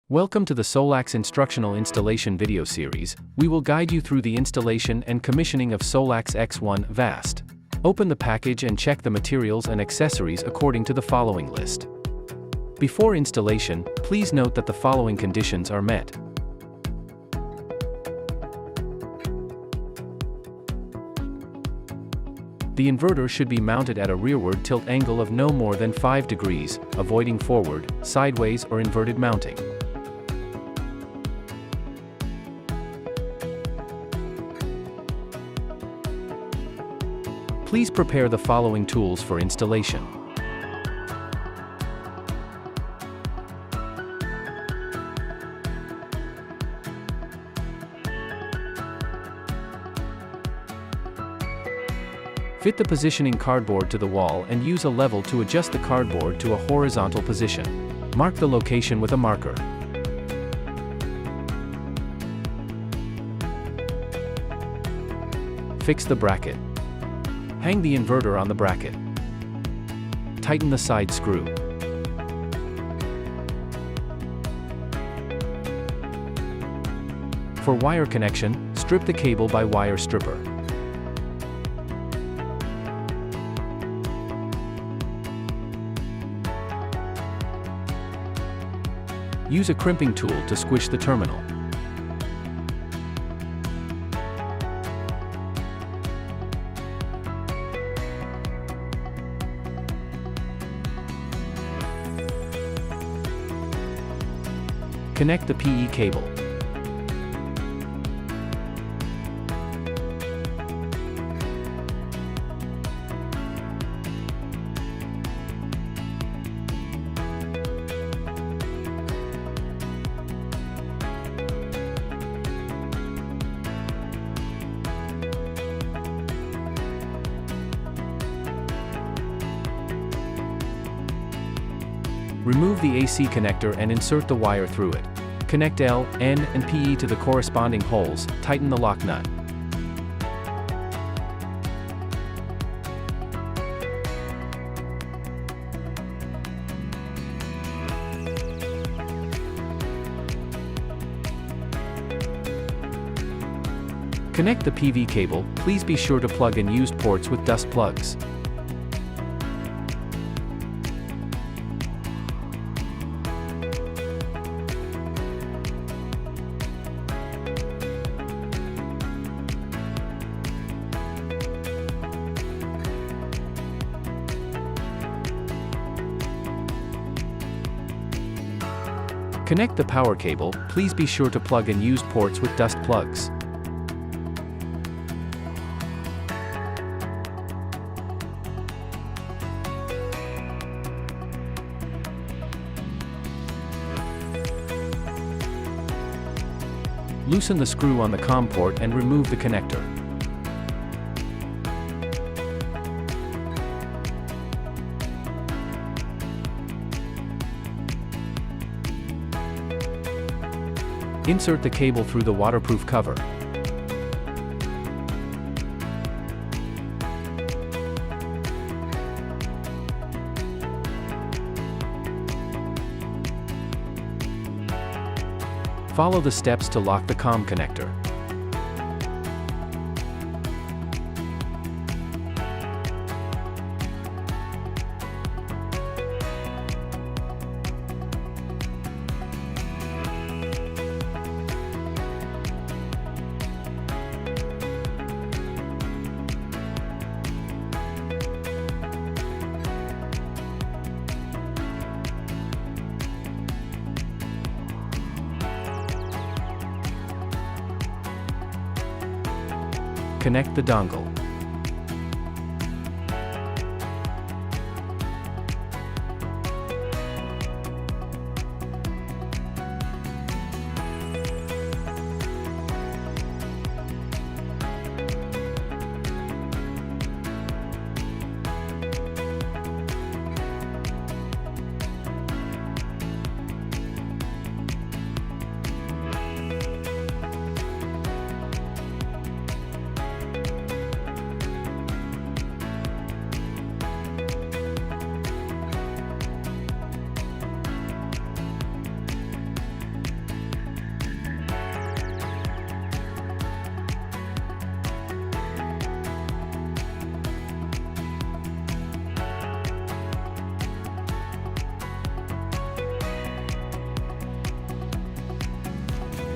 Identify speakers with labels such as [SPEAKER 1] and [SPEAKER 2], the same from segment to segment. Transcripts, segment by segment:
[SPEAKER 1] Welcome to the SolaX instructional installation video series. We will guide you through the installation and commissioning of SolaX X-1 VAST. Open the package and check the materials and accessories according to the following list. Before installation, please note that the following conditions are met. The inverter should be mounted at a rearward tilt angle of no more than 5 degrees, avoiding forward, sideways or inverted mounting. Please prepare the following tools for installation. Fit the positioning cardboard to the wall and use a level to adjust the cardboard to a horizontal position. Mark the location with a marker. Fix the bracket. Hang the inverter on the bracket. Tighten the side screw. For wire connection, strip the cable by wire stripper. Use a crimping tool to squish the terminal. Connect the PE cable. Remove the AC connector and insert the wire through it. Connect L, N, and PE to the corresponding holes, tighten the lock nut. Connect the PV cable. Please be sure to plug in used ports with dust plugs. Connect the power cable. Please be sure to plug in used ports with dust plugs. Loosen the screw on the COM port and remove the connector. Insert the cable through the waterproof cover. Follow the steps to lock the COM connector. Connect the dongle.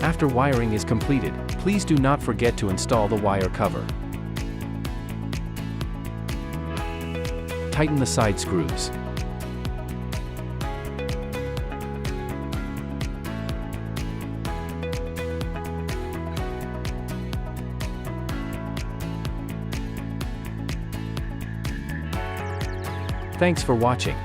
[SPEAKER 1] After wiring is completed, please do not forget to install the wire cover. Tighten the side screws. Thanks for watching.